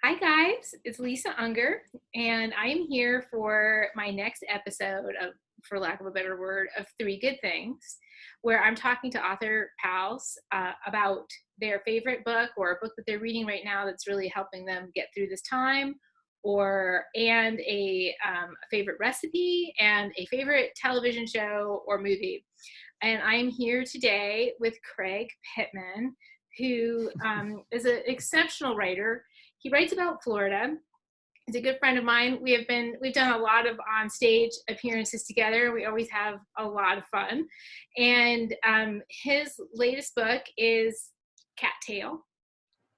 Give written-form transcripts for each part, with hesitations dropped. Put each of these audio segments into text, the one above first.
Hi guys, it's Lisa Unger, and I am here for my next episode of, for lack of a better word, of Three Good Things, where I'm talking to author pals about their favorite book or a book that they're reading right now that's really helping them get through this time, and a favorite recipe and a favorite television show or movie. And I'm here today with Craig Pittman, who is an exceptional writer. He writes about Florida. He's a good friend of mine. We've done a lot of on stage appearances together. We always have a lot of fun. And his latest book is Cattail.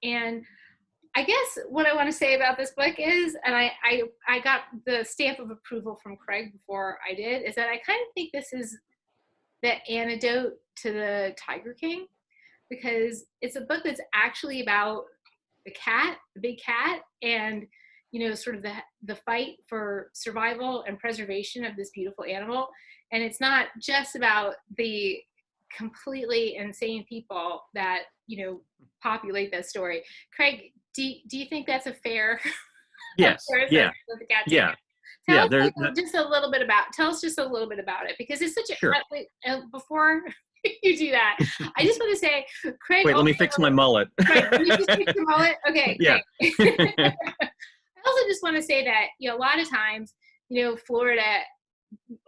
And I guess what I want to say about this book is, and I got the stamp of approval from Craig before I did, is that I kind of think this is the antidote to the Tiger King, because it's a book that's actually about the cat, the big cat, and sort of the fight for survival and preservation of this beautiful animal. And it's not just about the completely insane people that populate that story. Craig, do you think that's a fair Yes. Yeah. with the cat? Yeah. Tell Yeah. us just a little bit about it, because it's such a Sure. before you do that, I just want to say, Craig. Wait, let me fix my mullet. Right, you just fix your mullet. Okay, Yeah. great. I also just want to say that a lot of times, Florida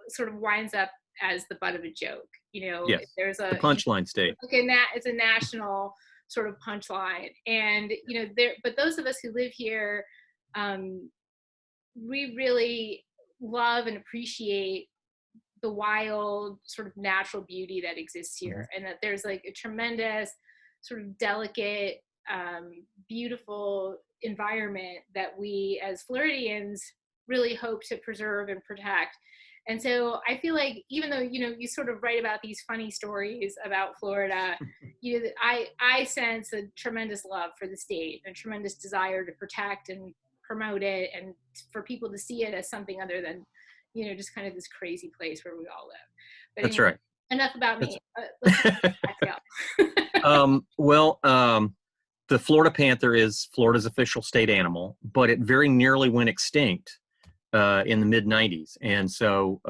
sort of winds up as the butt of a joke. Yes. There's a The punchline state. Okay, it's a national sort of punchline, and but those of us who live here, we really love and appreciate the wild sort of natural beauty that exists here, and that there's like a tremendous sort of delicate, beautiful environment that we as Floridians really hope to preserve and protect. And so I feel like, even though you sort of write about these funny stories about Florida, I sense a tremendous love for the state, and a tremendous desire to protect and promote it, and for people to see it as something other than just kind of this crazy place where we all live. But That's anyway, right. enough about me. Let's The Florida panther is Florida's official state animal, but it very nearly went extinct in the mid-90s. And so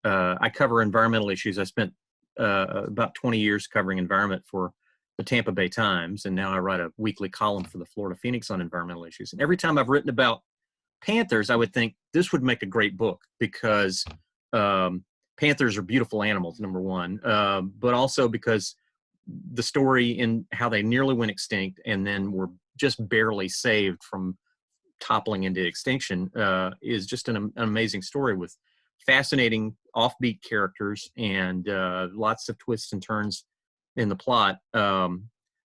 I cover environmental issues. I spent about 20 years covering environment for the Tampa Bay Times, and now I write a weekly column for the Florida Phoenix on environmental issues. And every time I've written about panthers, I would think this would make a great book, because panthers are beautiful animals, number one, but also because the story in how they nearly went extinct and then were just barely saved from toppling into extinction is just an amazing story with fascinating offbeat characters and lots of twists and turns in the plot, not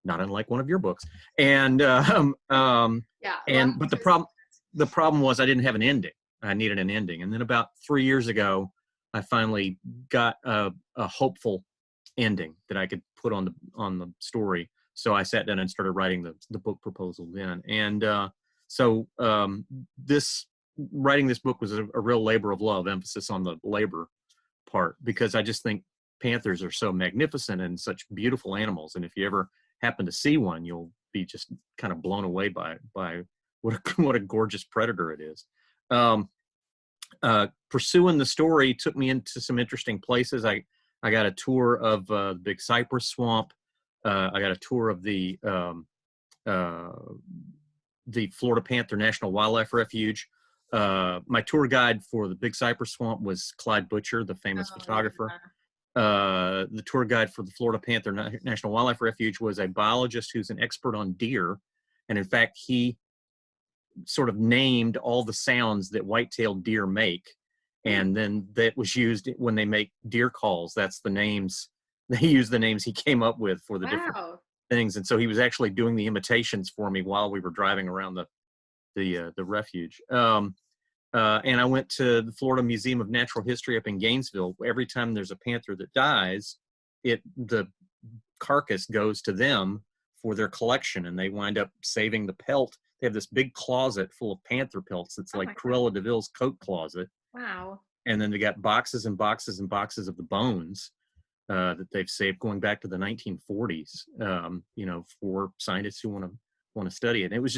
unlike one of your books. And but the problem was I didn't have an ending. I needed an ending. And then about 3 years ago, I finally got a hopeful ending that I could put on the story. So I sat down and started writing the book proposal then. And writing this book was a real labor of love, emphasis on the labor part, because I just think panthers are so magnificent and such beautiful animals. And if you ever happen to see one, you'll be just kind of blown away by what a gorgeous predator it is. Pursuing the took me into some interesting places. I got a tour of the Big Cypress Swamp. I got a tour of the Florida Panther National Wildlife Refuge. My tour guide for the Big Cypress Swamp was Clyde Butcher, the famous photographer. Yeah. The tour guide for the Florida Panther National Wildlife Refuge was a biologist who's an expert on deer. And in fact, he sort of named all the sounds that white-tailed deer make. And then that was used when they make deer calls. That's the names. They use the names he came up with for the different things. And so he was actually doing the imitations for me while we were driving around the refuge. And I went to the Florida Museum of Natural History up in Gainesville. Every time there's a panther that dies, the carcass goes to them for their collection, and they wind up saving the pelt. They have this big closet full of panther pelts. It's like Cruella de Vil's coat closet. Wow. And then they got boxes and boxes and boxes of the bones that they've saved going back to the 1940s, for scientists who want to study it. And it was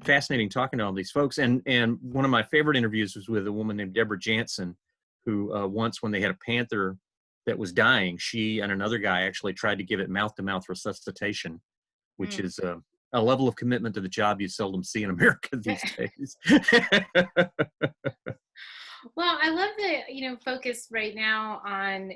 fascinating talking to all these folks. And one of my favorite interviews was with a woman named Deborah Jansen, who once, when they had a panther that was dying, she and another guy actually tried to give it mouth-to-mouth resuscitation, which is a level of commitment to the job you seldom see in America these days. Well, I love the, focus right now on,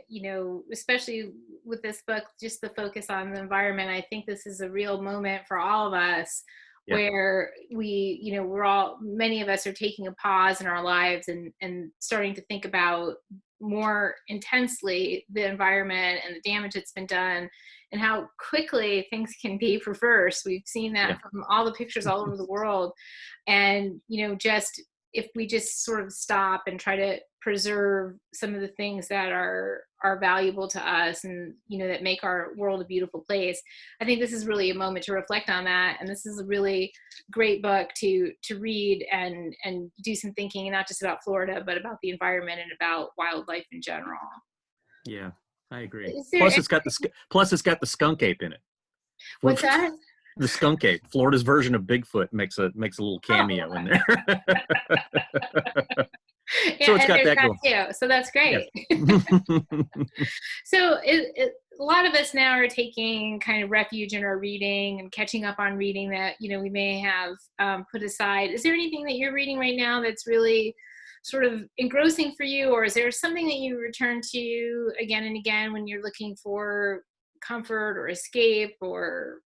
especially with this book, just the focus on the environment. I think this is a real moment for all of us where many of us are taking a pause in our lives and starting to think about more intensely the environment and the damage that's been done and how quickly things can be reversed. We've seen that from all the pictures all over the world. And, if we just sort of stop and try to preserve some of the things that are valuable to us and, that make our world a beautiful place, I think this is really a moment to reflect on that. And this is a really great book to read and do some thinking, not just about Florida, but about the environment and about wildlife in general. Yeah, I agree. Plus it's got the skunk ape in it. What's that? The skunk ape, Florida's version of Bigfoot, makes a little cameo in there. So it's got that going too. So that's great. Yes. So a lot of us now are taking kind of refuge in our reading and catching up on reading that we may have put aside. Is there anything that you're reading right now that's really sort of engrossing for you, or is there something that you return to again and again when you're looking for comfort or escape or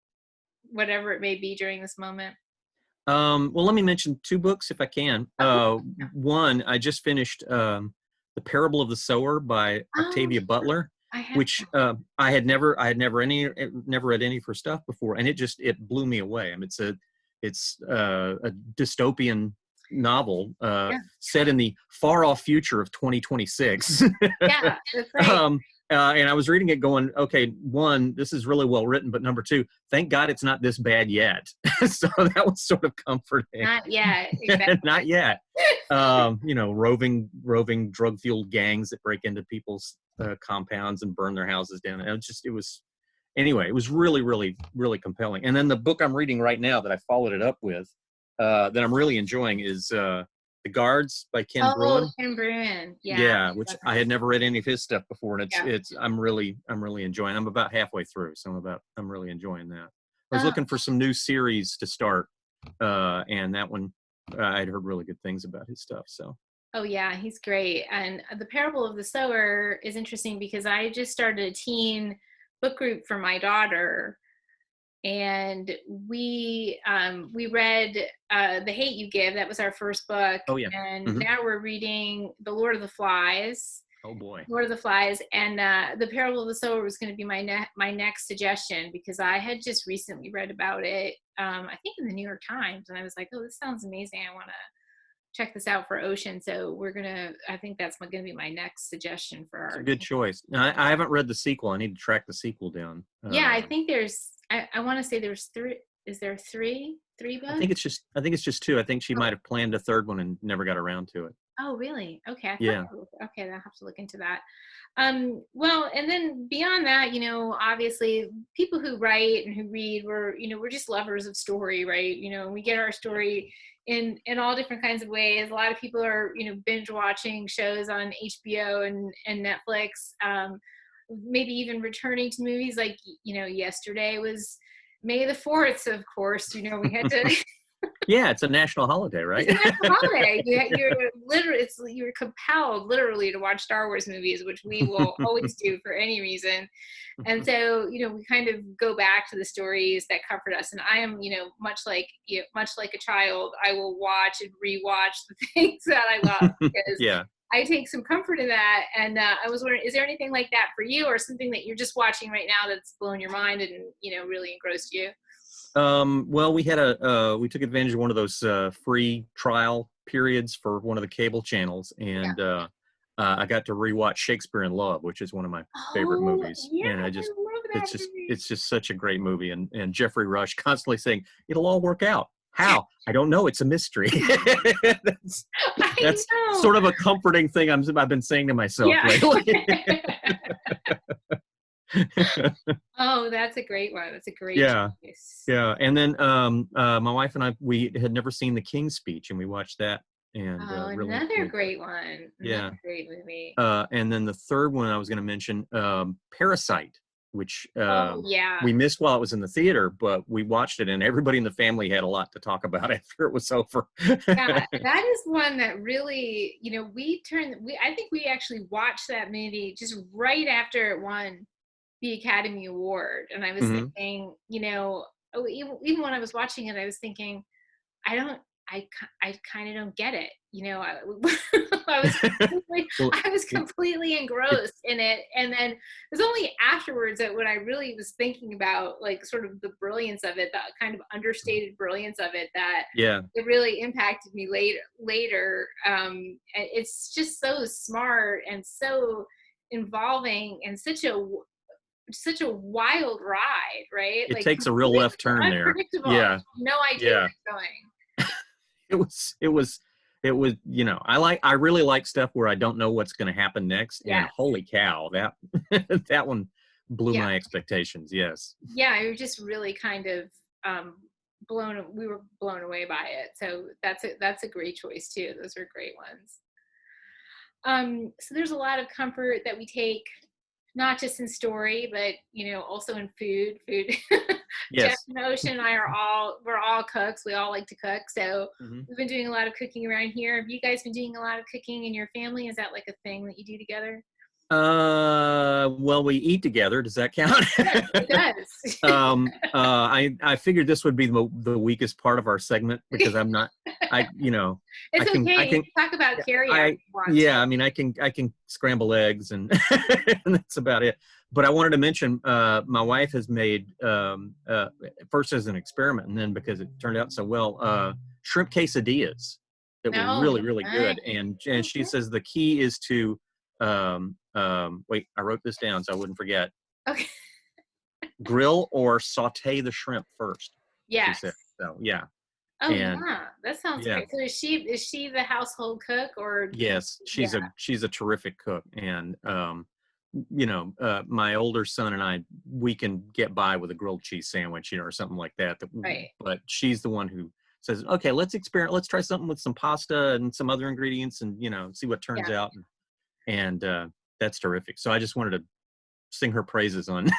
whatever it may be during this moment? Well, let me mention two books if I can. One, I just finished The Parable of the Sower by Octavia Butler, which I had never read any of her stuff before, and it blew me away. I mean, it's a dystopian novel set in the far off future of 2026. Yeah, that's right. And I was reading it going, okay, one, this is really well written, but number two, thank God it's not this bad yet. So that was sort of comforting. Not yet. Exactly. Not yet. Roving drug-fueled gangs that break into people's compounds and burn their houses down. And it was really, really, really compelling. And then the book I'm reading right now that I followed it up with, that I'm really enjoying is The Guards by Ken Bruin. Ken Bruin. Yeah, which I had never read any of his stuff before, and I'm really enjoying. I'm about halfway through, so I'm really enjoying that. I was looking for some new series to start, and that one I'd heard really good things about his stuff. So. Oh yeah, he's great. And The Parable of the Sower is interesting because I just started a teen book group for my daughter. And we read The Hate You Give. That was our first book. Oh yeah. And now we're reading The Lord of the Flies. Oh boy. Lord of the Flies. And The Parable of the Sower was going to be my next suggestion because I had just recently read about it. I think in the New York Times, and I was like, oh, this sounds amazing. I want to check this out for Ocean. So I think that's going to be my next suggestion for our. It's a good choice. I haven't read the sequel. I need to track the sequel down. Yeah, I think I want to say there's three. Is there three books? I think it's just two. I think she might have planned a third one and never got around to it. Oh, really? Okay. Yeah. Okay, I'll have to look into that. Well, and then beyond that, obviously people who write and who read, we're just lovers of story, right? We get our story in all different kinds of ways. A lot of people are, binge watching shows on HBO and Netflix. Maybe even returning to movies like, yesterday was May the 4th, of course, we had to. Yeah, it's a national holiday, right? It's a national holiday. You're compelled literally to watch Star Wars movies, which we will always do for any reason. And so, we kind of go back to the stories that comfort us. And I am, much like a child, I will watch and rewatch the things that I love because I take some comfort in that. And I was wondering, is there anything like that for you, or something that you're just watching right now that's blown your mind and really engrossed you? Well, we took advantage of one of those free trial periods for one of the cable channels, and I got to rewatch Shakespeare in Love, which is one of my favorite movies. Yeah, and it's just such a great movie. And Jeffrey Rush constantly saying, "It'll all work out." How? I don't know. It's a mystery. That's sort of a comforting thing I've been saying to myself lately. Oh, that's a great one. That's a great Yeah. choice. Yeah. And then my wife and I, we had never seen The King's Speech, and we watched that and Oh, really another enjoyed that. great one. Yeah. Another great movie. And then the third one I was going to mention, Parasite, which Oh, yeah. we missed while it was in the theater, but we watched it, and everybody in the family had a lot to talk about after it was over. Yeah, that is one that really, I think we actually watched that movie just right after it won the Academy Award. And I was Hmm. thinking, even when I was watching it, I was thinking, I don't, I kind of don't get it. I was completely, Well, I was it, completely it, engrossed in it. And then it was only afterwards that when I really was thinking about like sort of the brilliance of it, the kind of understated brilliance of it, that yeah, it really impacted me later. It's just so smart and so involving and such a wild ride, right? it Like takes a real completely left turn there. unpredictable. Yeah, No idea where yeah. it's going. It was, I really like stuff where I don't know what's going to happen next. And Yeah. holy cow, that that one blew Yeah. my expectations. Yes. Yeah. I was just really kind of we were blown away by it. So that's a great choice too. Those are great ones. So there's a lot of comfort that we take, not just in story, but also in food. Jeff Yes. and Ocean and I we're all cooks. We all like to cook. So Hmm. we've been doing a lot of cooking around here. Have you guys been doing a lot of cooking in your family? Is that like a thing that you do together? Well, we eat together. Does that count? Yes, it does. I figured this would be the weakest part of our segment because I'm not, I, you know, It's I okay. You can, can talk about carry out if I, you want to. yeah, I mean, I can scramble eggs and, and that's about it. But I wanted to mention, my wife has made, first as an experiment and then because it turned out so well, shrimp quesadillas that were No, really, really nice. good. And she Okay. says the key is to, wait, I wrote this down so I wouldn't forget. Okay. Grill or saute the shrimp first, she Yes. said. So yeah. Oh And yeah, that sounds yeah, great. So is she the household cook or? yes, Yeah. she's a terrific cook. And my older son and I, we can get by with a grilled cheese sandwich, or something like that. Right. But she's the one who says, okay, let's experiment, let's try something with some pasta and some other ingredients and see what turns Yeah. out. And that's terrific. So I just wanted to sing her praises on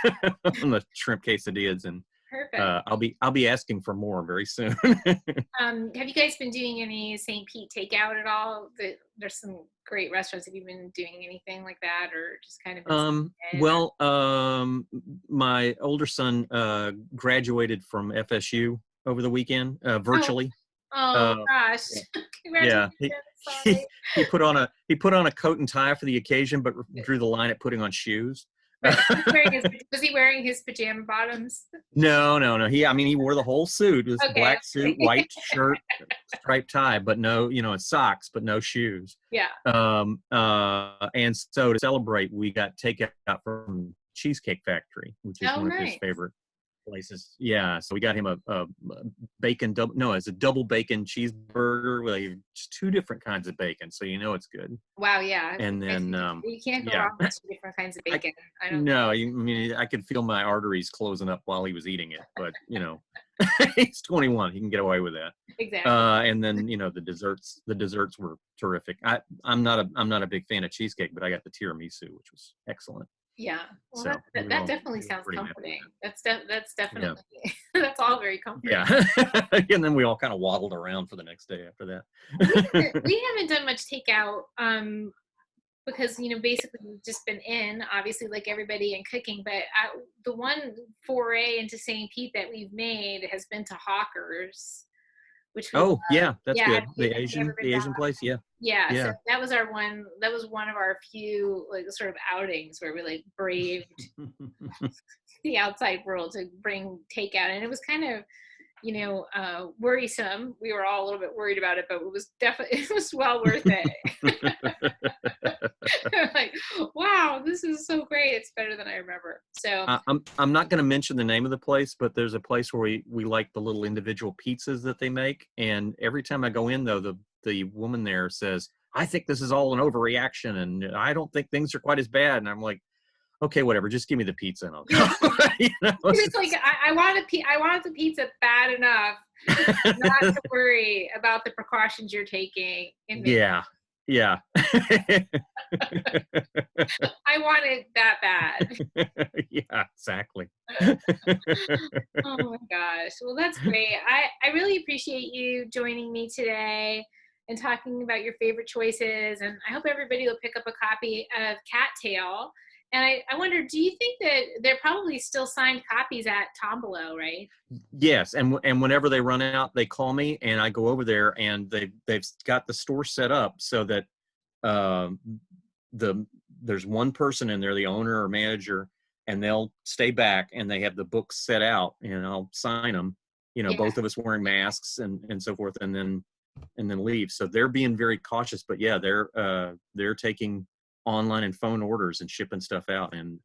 on the shrimp quesadillas, and Perfect. I'll be asking for more very soon. Have you guys been doing any St. Pete takeout at all? There's some great restaurants. Have you been doing anything like that, or just kind of been staying in? Or? Well, my older son graduated from FSU over the weekend, Oh, virtually. oh Uh, gosh! yeah, Congratulations! he, Sorry. he put on a coat and tie for the occasion, but drew the line at putting on shoes. Right. Was he wearing his pajama bottoms? No, no, no. He wore the whole suit. It was Okay. black suit, white shirt, striped tie, but no, socks, but no shoes. Yeah. And so to celebrate, we got takeout from Cheesecake Factory, which is Oh, one of his nice. favorite places. Yeah. So we got him a bacon double. No, it's a double bacon cheeseburger with just two different kinds of bacon. So it's good. Wow. Yeah. And then, You can't go yeah. wrong with two different kinds of I, bacon. I don't think. no, I could feel my arteries closing up while he was eating it, but he's 21. He can get away with that. Exactly. And then the desserts were terrific. I'm not a big fan of cheesecake, but I got the tiramisu, which was excellent. Yeah. Well, So that definitely we were sounds pretty happy with comforting. that. That's definitely that's all very comforting. Yeah. And then we all kind of waddled around for the next day after that. We haven't done much takeout because basically we've just been in, obviously, like everybody, and cooking. But the one foray into St. Pete that we've made has been to Hawker's, which we Oh yeah, that's yeah. good. Have you ever been The down? Asian place. Yeah. Yeah, so Yeah. that was one of our few like sort of outings where we like braved the outside world to bring takeout, and it was kind of worrisome. We were all a little bit worried about it, but it was definitely it was well worth it. Like, wow, this is so great. It's better than I remember. So I'm not going to mention the name of the place, but there's a place where we like the little individual pizzas that they make. And every time I go in, though, the woman there says, "I think this is all an overreaction, and I don't think things are quite as bad." And I'm like, okay, whatever, just give me the pizza and I'll go. You know? It's like I want the pizza bad enough not to worry about the precautions you're taking. Yeah. Yeah. I want it that bad. Yeah, exactly. Oh my gosh. Well, that's great. I really appreciate you joining me today and talking about your favorite choices. And I hope everybody will pick up a copy of Cattail. And I wonder, do you think that they're probably still signed copies at Tombolo, right? Yes, and whenever they run out, they call me, and I go over there, and they've got the store set up so that um, there's one person in there, the owner or manager, and they'll stay back, and they have the books set out, and I'll sign them. You know, Yeah. both of us wearing masks and so forth, and then leave. So they're being very cautious, but yeah, they're taking online and phone orders and shipping stuff out, and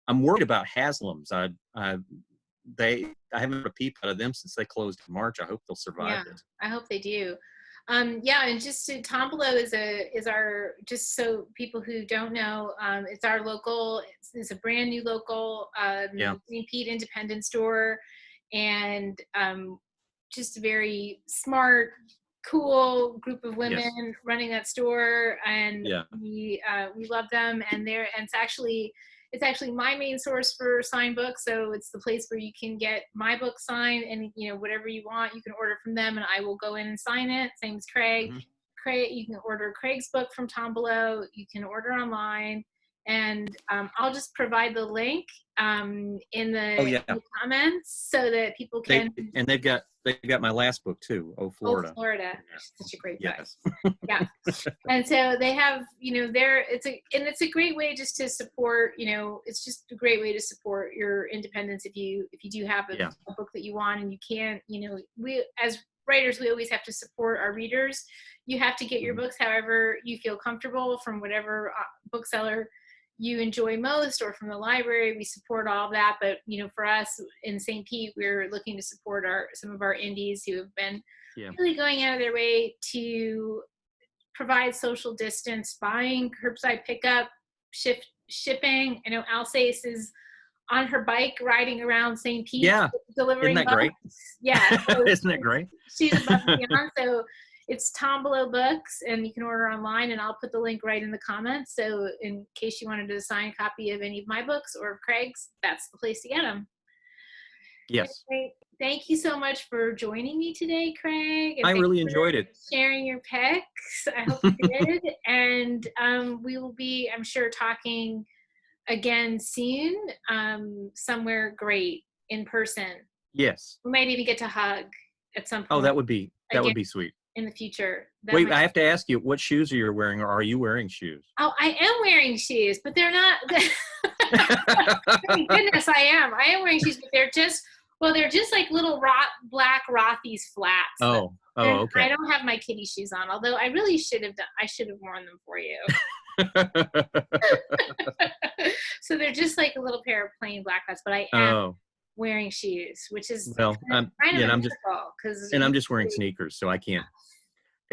I'm worried about Haslam's. I haven't had a peep out of them since they closed in March. I hope they'll survive it. I hope they do. Yeah, and just Tombolo is our, just so people who don't know, it's our local, it's a brand new local St. Pete independent store, and just a very smart, cool group of women running that store, and we love them, and it's actually my main source for signed books. So it's the place where you can get my book signed, and whatever you want, you can order from them, and I will go in and sign it. Same as Craig. Mm-hmm. Craig, you can order Craig's book from Tombolo. You can order online, and I'll just provide the link in the comments so that people can. They've got my last book too. Oh, Florida. Oh, Florida. Such a great book. Yes. Yeah. And so they have, it's a great way just to support, it's just a great way to support your independence if you do have a book that you want, and you can't, we as writers, we always have to support our readers. You have to get your books however you feel comfortable from whatever bookseller you enjoy most, or from the library. We support all of that, but for us in St. Pete, we're looking to support some of our indies who have been really going out of their way to provide social distance, buying, curbside pickup, shipping. I know Alsace is on her bike riding around St. Pete delivering. Isn't that great? Yeah. So isn't that great? She's above and beyond. So it's Tombolo Books, and you can order online, and I'll put the link right in the comments. So in case you wanted to sign a copy of any of my books or of Craig's, that's the place to get them. Yes. Anyway, thank you so much for joining me today, Craig. I really enjoyed it. Sharing your picks. I hope you did. And we will be, I'm sure, talking again soon, somewhere great in person. Yes. We might even get to hug at some point. Oh, that would be sweet. In the future. Wait, I have to ask you, what shoes are you wearing, or are you wearing shoes? Oh, I am wearing shoes, but they're not. Thank goodness I am. I am wearing shoes, but they're just like little black Rothy's flats. Oh, okay. I don't have my kitty shoes on, although I really should have worn them for you. So they're just like a little pair of plain black flats, but I am wearing shoes, which is I'm just wearing sneakers, so I can't.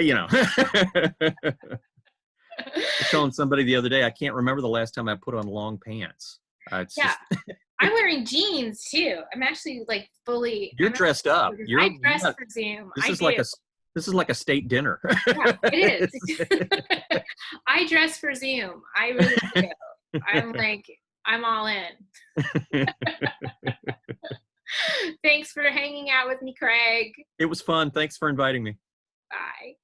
I was telling somebody the other day, I can't remember the last time I put on long pants. I'm wearing jeans too. I'm actually like fully. You're dressed up. I dress for Zoom. This is like a state dinner. Yeah, it is. I dress for Zoom. I really do. I'm all in. Thanks for hanging out with me, Craig. It was fun. Thanks for inviting me. Bye.